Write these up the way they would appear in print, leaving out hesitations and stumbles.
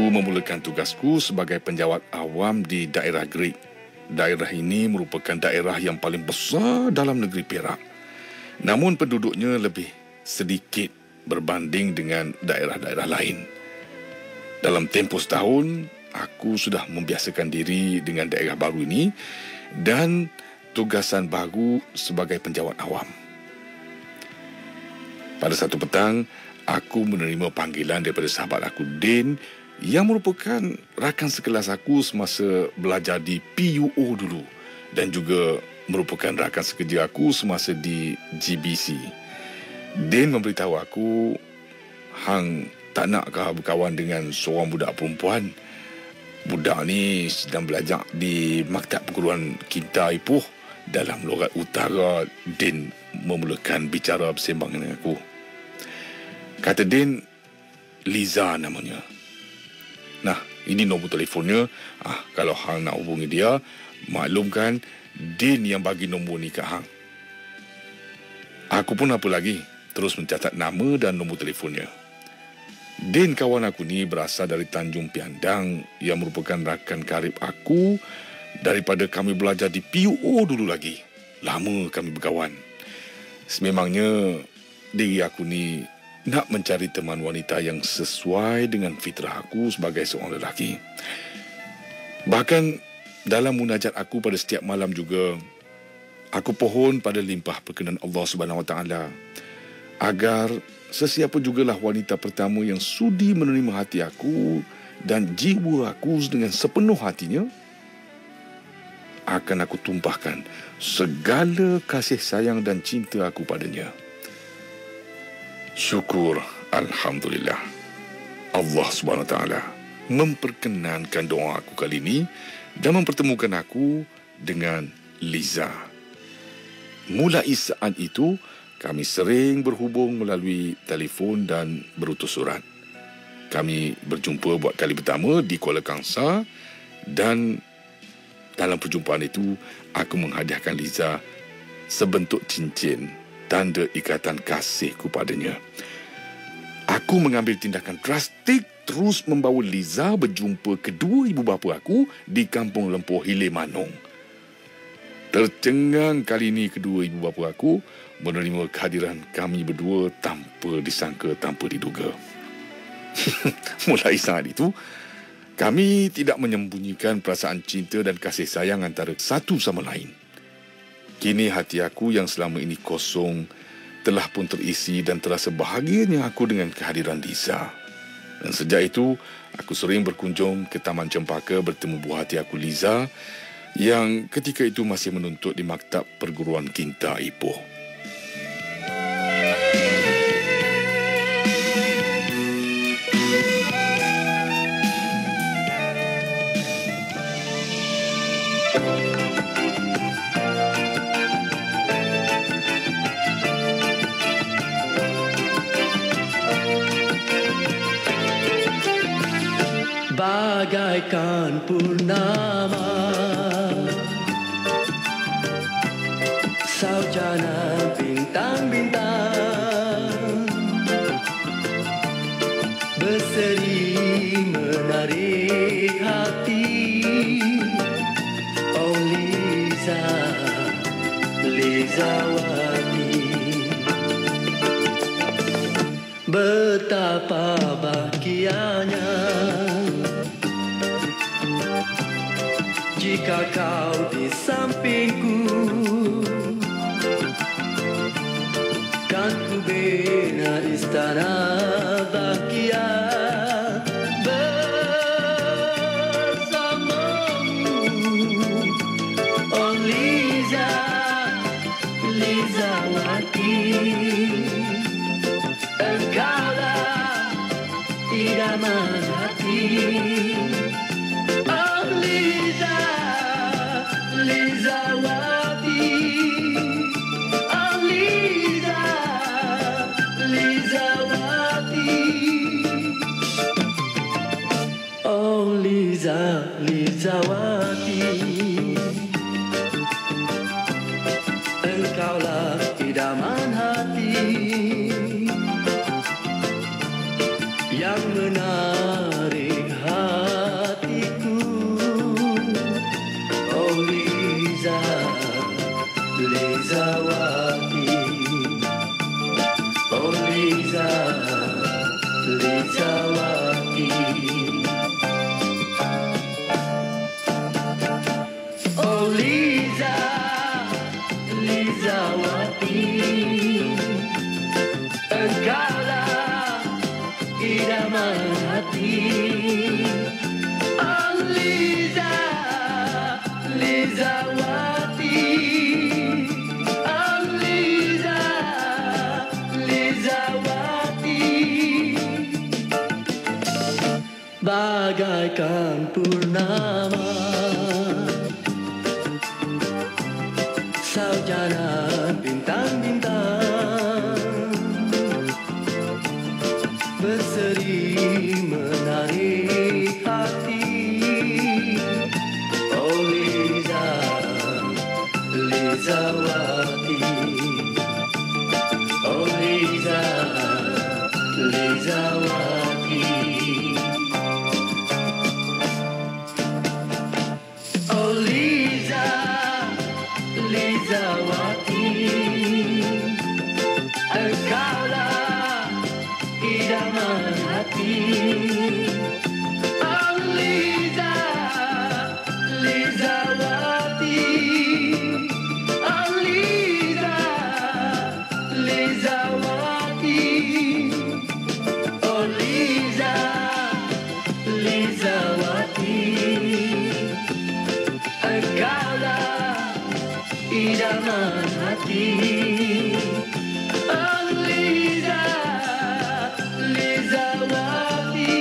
Aku memulakan tugasku sebagai penjawat awam di daerah Great. Daerah ini merupakan daerah yang paling besar dalam negeri Perak. Namun penduduknya lebih sedikit berbanding dengan daerah-daerah lain. Dalam tempoh setahun, aku sudah membiasakan diri dengan daerah baru ini dan tugasan baru sebagai penjawat awam. Pada satu petang, aku menerima panggilan daripada sahabat aku, Din, yang merupakan rakan sekelas aku semasa belajar di PUO dulu dan juga merupakan rakan sekerja aku semasa di GBC. Din memberitahu aku, hang tak nakkah berkawan dengan seorang budak perempuan? Budak ni sedang belajar di Maktab Perguruan Kinta Ipoh. Dalam logat utara, Din memulakan bicara bersembang dengan aku. Kata Din, Liza namanya. Nah, ini nombor telefonnya. Kalau hang nak hubungi dia, maklumkan Din yang bagi nombor ni kat hang. Aku pun apa lagi, terus mencatat nama dan nombor telefonnya. Din kawan aku ni berasal dari Tanjung Piandang yang merupakan rakan karib aku daripada kami belajar di PUO dulu lagi. Lama kami berkawan. Sememangnya diri aku ni nak mencari teman wanita yang sesuai dengan fitrah aku sebagai seorang lelaki. Bahkan dalam munajat aku pada setiap malam juga, aku pohon pada limpah perkenan Allah Subhanahu Wa Taala agar sesiapa jugalah wanita pertama yang sudi menerima hati aku dan jiwa aku dengan sepenuh hatinya, akan aku tumpahkan segala kasih sayang dan cinta aku padanya. Syukur, Alhamdulillah, Allah Subhanahu Wa Taala memperkenankan doa aku kali ini dan mempertemukan aku dengan Liza. Mulai saat itu, kami sering berhubung melalui telefon dan berutus surat. Kami berjumpa buat kali pertama di Kuala Kangsar dan dalam perjumpaan itu, aku menghadiahkan Liza sebentuk cincin tanda ikatan kasih kepadanya. Aku mengambil tindakan drastik terus membawa Liza berjumpa kedua ibu bapa aku di Kampung Lempoh Hilir Manong. Tercengang kali ini kedua ibu bapa aku menerima kehadiran kami berdua tanpa disangka, tanpa diduga. Mulai saat itu, kami tidak menyembunyikan perasaan cinta dan kasih sayang antara satu sama lain. Kini hati aku yang selama ini kosong telah pun terisi dan terasa bahagianya aku dengan kehadiran Liza. Dan sejak itu, aku sering berkunjung ke Taman Cempaka bertemu buah hati aku Liza yang ketika itu masih menuntut di Maktab Perguruan Kinta Ipoh. Bagaikan purnama, sarjana bintang-bintang berseri menarik hati. Oh Liza, Lizawati, betapa bahagianya jika kau di sampingku, kan ku bina istana bahagia bersamamu. Oh Liza, Lizawati, engkaulah idaman hati. Oh Liza, Lizawati, oh Liza, Lizawati, oh Liza, Lizawati, engkaulah idaman hati yang menarik hati. bagaikan purnama, saujana bintang-bintang berseri menarik hati. Oh Liza, Lizawati. Oh Liza, Lizawati. Oh Liza, Lizawati, engkaulah idaman hati. Oh Liza, Lizawati. Oh Liza, Lizawati. Oh Liza, Lizawati, engkaulah idaman hati. Oh Liza, Lizawati.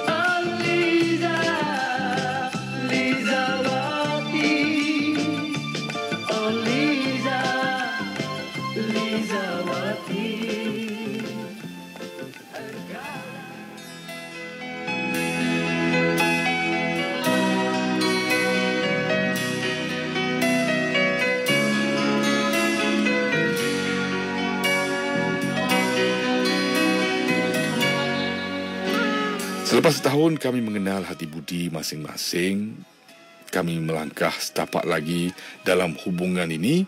Oh Liza, Lizawati. Oh Liza, Lizawati. Selepas setahun kami mengenal hati budi masing-masing, kami melangkah setapak lagi dalam hubungan ini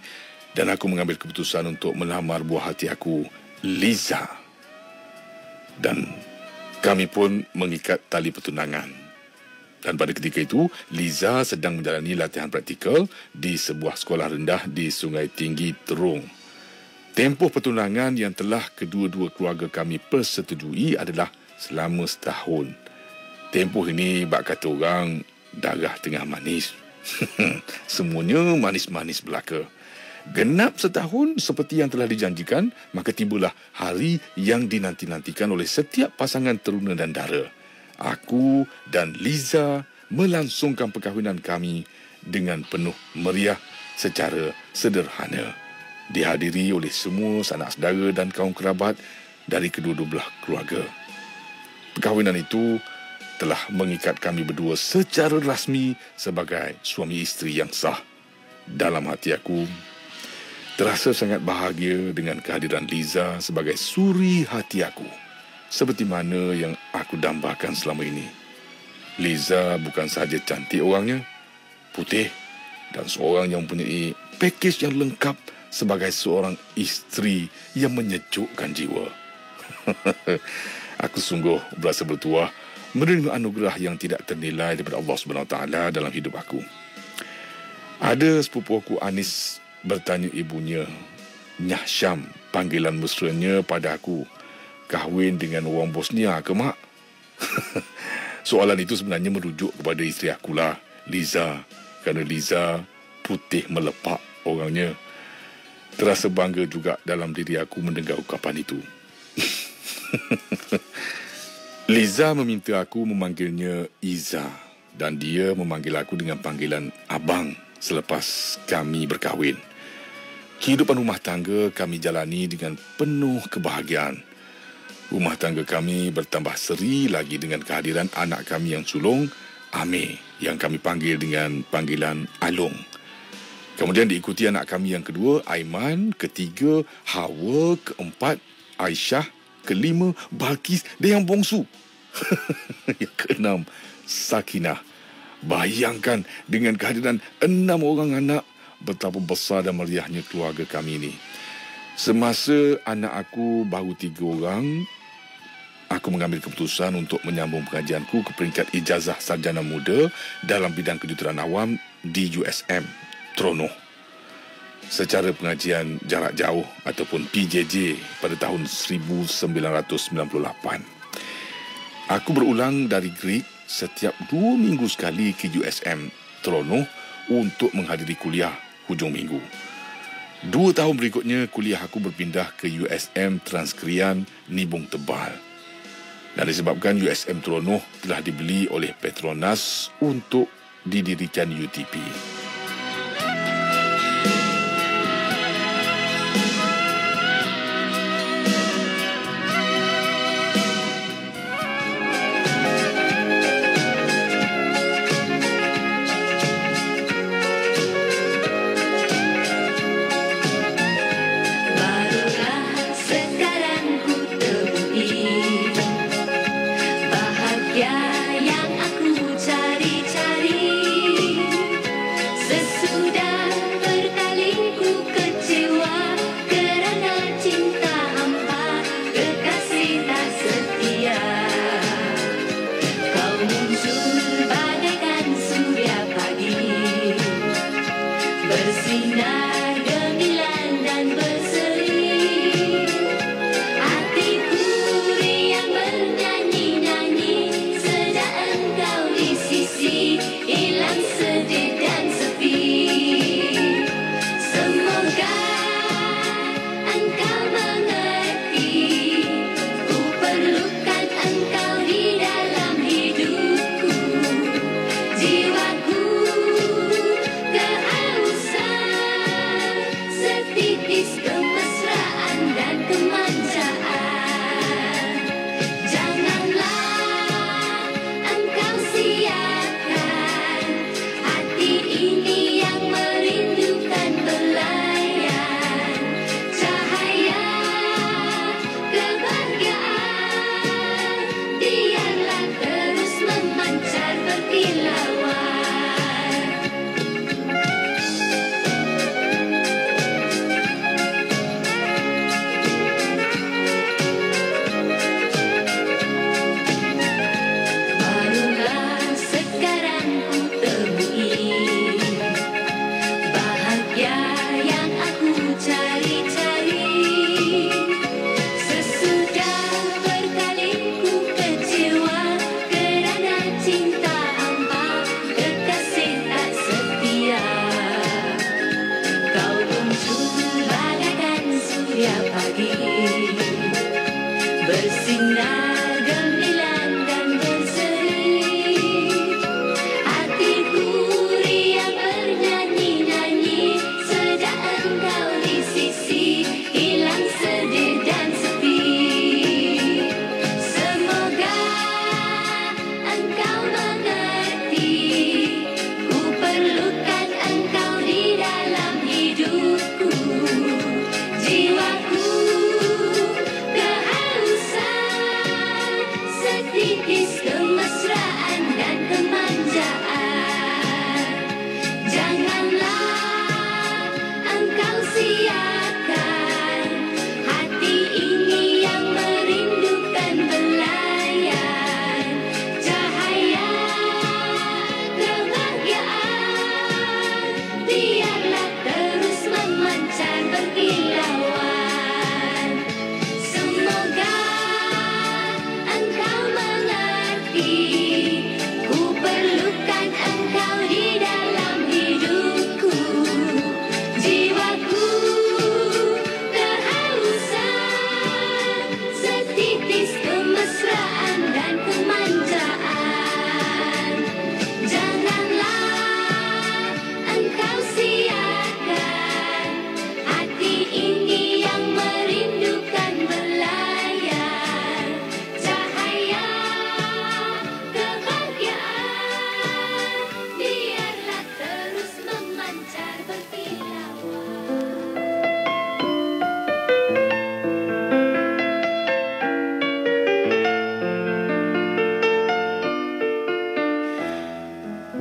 dan aku mengambil keputusan untuk melamar buah hati aku, Liza. Dan kami pun mengikat tali pertunangan. Dan pada ketika itu, Liza sedang menjalani latihan praktikal di sebuah sekolah rendah di Sungai Tinggi, Terong. Tempoh pertunangan yang telah kedua-dua keluarga kami persetujui adalah selama setahun. Tempoh ini bak kata orang darah tengah manis. Semuanya manis-manis belaka. Genap setahun seperti yang telah dijanjikan, maka tibalah hari yang dinanti-nantikan oleh setiap pasangan teruna dan dara. Aku dan Liza melangsungkan perkahwinan kami dengan penuh meriah secara sederhana. Dihadiri oleh semua sanak saudara dan kaum kerabat dari kedua-dua belah keluarga. Perkahwinan itu telah mengikat kami berdua secara rasmi sebagai suami isteri yang sah. Dalam hati aku, terasa sangat bahagia dengan kehadiran Liza sebagai suri hati aku, seperti mana yang aku dambakan selama ini. Liza bukan sahaja cantik orangnya, putih dan seorang yang mempunyai pakej yang lengkap sebagai seorang isteri yang menyejukkan jiwa. Aku sungguh berasa bertuah menerima anugerah yang tidak ternilai daripada Allah SWT dalam hidup aku. Ada sepupu aku Anis bertanya ibunya, Nyah Syam, panggilan mesranya pada aku, kahwin dengan orang Bosnia ke mak? Soalan itu sebenarnya merujuk kepada isteri akulah, Liza, kerana Liza putih melepak orangnya. Terasa bangga juga dalam diri aku mendengar ucapan itu. Liza meminta aku memanggilnya Iza dan dia memanggil aku dengan panggilan Abang selepas kami berkahwin. Kehidupan rumah tangga kami jalani dengan penuh kebahagiaan. Rumah tangga kami bertambah seri lagi dengan kehadiran anak kami yang sulung, Amir, yang kami panggil dengan panggilan Along. Kemudian diikuti anak kami yang kedua, Aiman, ketiga, Hawa, keempat, Aisyah, kelima, Balkis dan yang bongsu. Yang keenam, Sakinah. Bayangkan dengan kehadiran 6 orang anak, betapa besar dan meriahnya keluarga kami ini. Semasa anak aku baru 3 orang, aku mengambil keputusan untuk menyambung pengajianku ke peringkat ijazah sarjana muda dalam bidang kejuruteraan awam di USM, Tronoh. Secara pengajian jarak jauh ataupun PJJ pada tahun 1998. Aku berulang dari Greek setiap 2 minggu sekali ke USM Tronoh untuk menghadiri kuliah hujung minggu. 2 tahun berikutnya kuliah aku berpindah ke USM Transkrian Nibong Tebal. Dan disebabkan USM Terengganu telah dibeli oleh Petronas untuk didirikan UTP.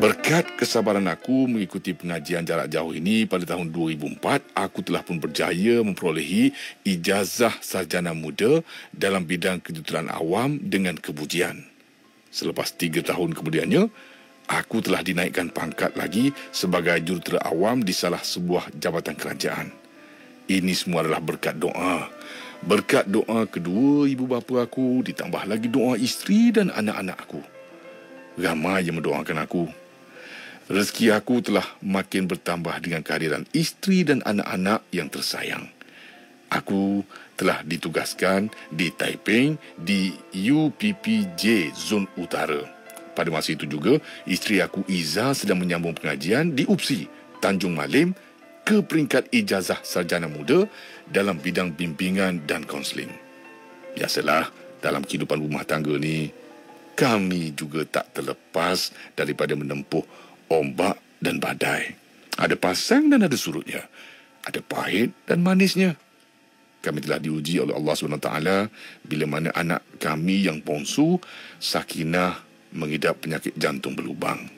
Berkat kesabaran aku mengikuti pengajian jarak jauh ini pada tahun 2004, aku telah pun berjaya memperolehi ijazah sarjana muda dalam bidang kejuruteraan awam dengan kepujian. Selepas 3 tahun kemudiannya, aku telah dinaikkan pangkat lagi sebagai jurutera awam di salah sebuah jabatan kerajaan. Ini semua adalah berkat doa. Berkat doa kedua ibu bapa aku, ditambah lagi doa isteri dan anak-anak aku. Ramai yang mendoakan aku. Rezeki aku telah makin bertambah dengan kehadiran isteri dan anak-anak yang tersayang. Aku telah ditugaskan di Taiping di UPPJ Zon Utara. Pada masa itu juga, isteri aku Iza sedang menyambung pengajian di UPSI Tanjung Malim ke peringkat ijazah sarjana muda dalam bidang bimbingan dan kaunseling. Biasalah, dalam kehidupan rumah tangga ni, kami juga tak terlepas daripada menempuh ombak dan badai. Ada pasang dan ada surutnya. Ada pahit dan manisnya. Kami telah diuji oleh Allah SWT bila mana anak kami yang bongsu, Sakinah, mengidap penyakit jantung berlubang.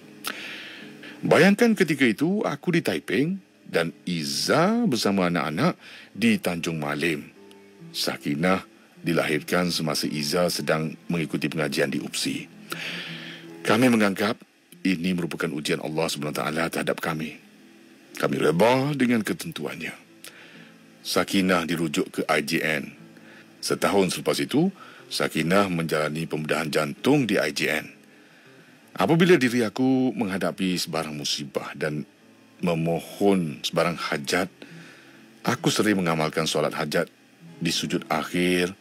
Bayangkan ketika itu aku di Taiping dan Iza bersama anak-anak di Tanjung Malim. Sakinah dilahirkan semasa Iza sedang mengikuti pengajian di UPSI. Kami menganggap ini merupakan ujian Allah SWT terhadap kami. Kami reda dengan ketentuannya. Sakinah dirujuk ke IJN. Setahun selepas itu, Sakinah menjalani pembedahan jantung di IJN. Apabila diri aku menghadapi sebarang musibah dan memohon sebarang hajat, aku sering mengamalkan solat hajat. Di sujud akhir,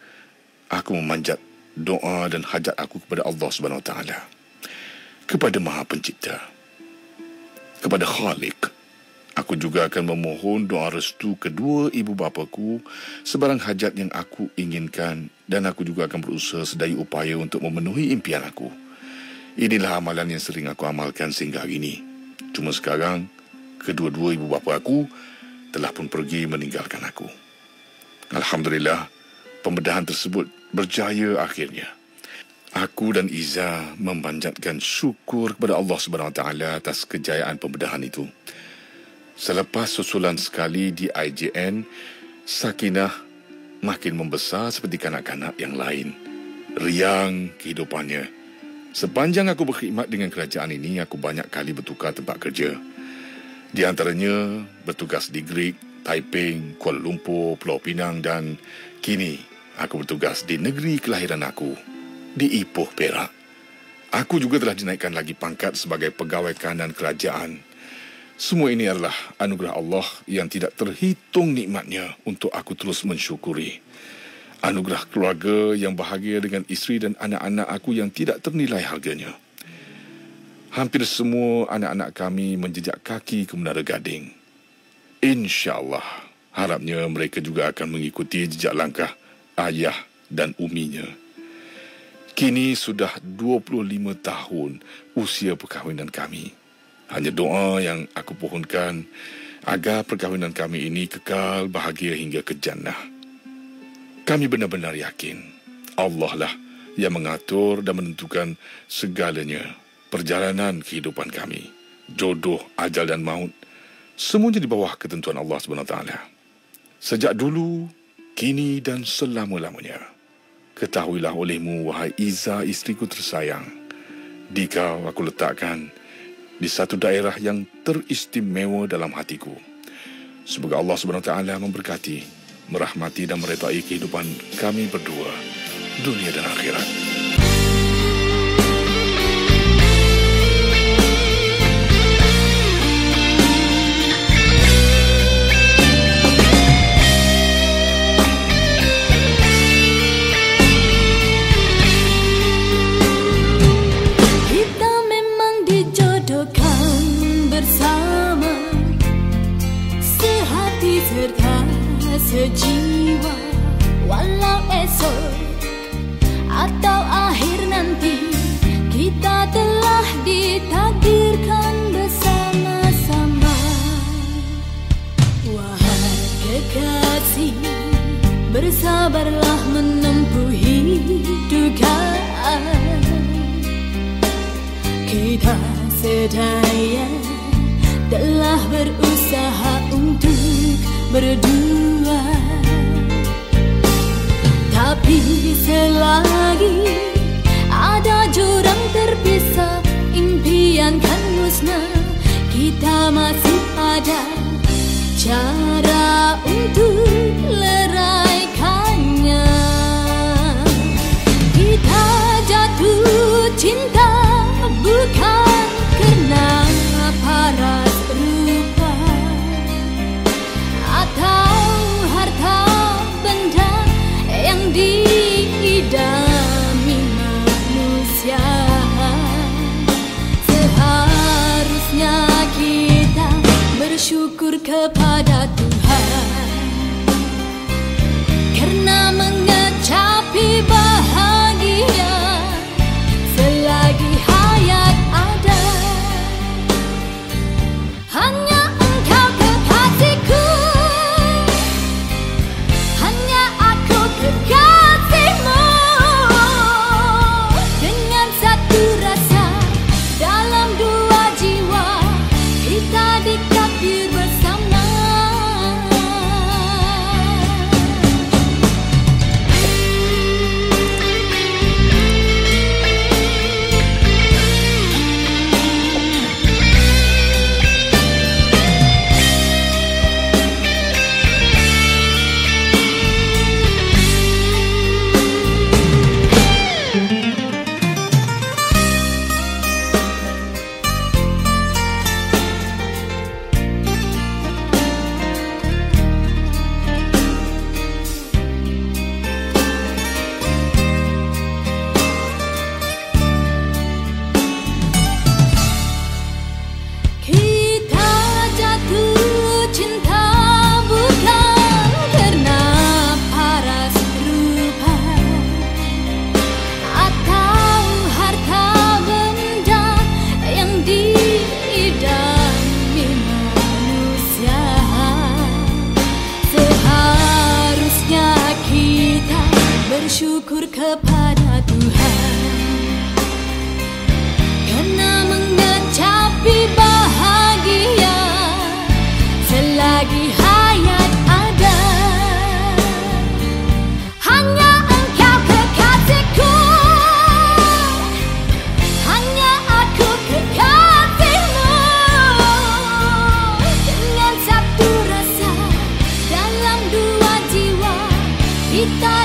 aku memanjat doa dan hajat aku kepada Allah SWT, kepada Maha Pencipta, kepada Khalik. Aku juga akan memohon doa restu kedua ibu bapaku sebarang hajat yang aku inginkan, dan aku juga akan berusaha sedaya upaya untuk memenuhi impian aku. Inilah amalan yang sering aku amalkan sehingga hari ini. Cuma sekarang, kedua-dua ibu bapa aku telah pun pergi meninggalkan aku. Alhamdulillah, pembedahan tersebut berjaya akhirnya. Aku dan Iza memanjatkan syukur kepada Allah SWT atas kejayaan pembedahan itu. Selepas susulan sekali di IJN, Sakinah makin membesar seperti kanak-kanak yang lain. Riang kehidupannya. Sepanjang aku berkhidmat dengan kerajaan ini, aku banyak kali bertukar tempat kerja. Di antaranya bertugas di Greek, Taiping, Kuala Lumpur, Pulau Pinang, dan kini aku bertugas di negeri kelahiran aku, di Ipoh, Perak. Aku juga telah dinaikkan lagi pangkat sebagai pegawai kanan kerajaan. Semua ini adalah anugerah Allah yang tidak terhitung nikmatnya untuk aku terus mensyukuri. Anugerah keluarga yang bahagia dengan isteri dan anak-anak aku yang tidak ternilai harganya. Hampir semua anak-anak kami menjejak kaki ke Menara Gading. InsyaAllah, harapnya mereka juga akan mengikuti jejak langkah ayah dan uminya. Kini sudah 25 tahun usia perkahwinan kami. Hanya doa yang aku pohonkan agar perkahwinan kami ini kekal bahagia hingga ke jannah. Kami benar-benar yakin Allah lah yang mengatur dan menentukan segalanya. Perjalanan kehidupan kami, jodoh, ajal dan maut, semuanya di bawah ketentuan Allah SWT. Sejak dulu, kini dan selama-lamanya. Ketahuilah olehmu, wahai Iza, isteriku tersayang, di kau aku letakkan di satu daerah yang teristimewa dalam hatiku. Semoga Allah SWT memberkati, merahmati dan meredai kehidupan kami berdua, dunia dan akhirat. Sejiwa, walau esok atau akhir nanti, kita telah ditakdirkan bersama-sama. Wahai kekasih, bersabarlah menempuh dugaan. Kita sedaya telah berusaha untuk berdua, tapi selagi ada jurang terpisah, impian kan musnah. Kita masih ada cara untuk leraikannya. Kita jatuh cinta bukan karena paras rupa atau harta bersyukur kepada Tuhan karena mengecapi bahagia selagi hayat ada. Hanya Engkau kekasihku, hanya aku kekasihmu. Dengan satu rasa dalam dua jiwa kita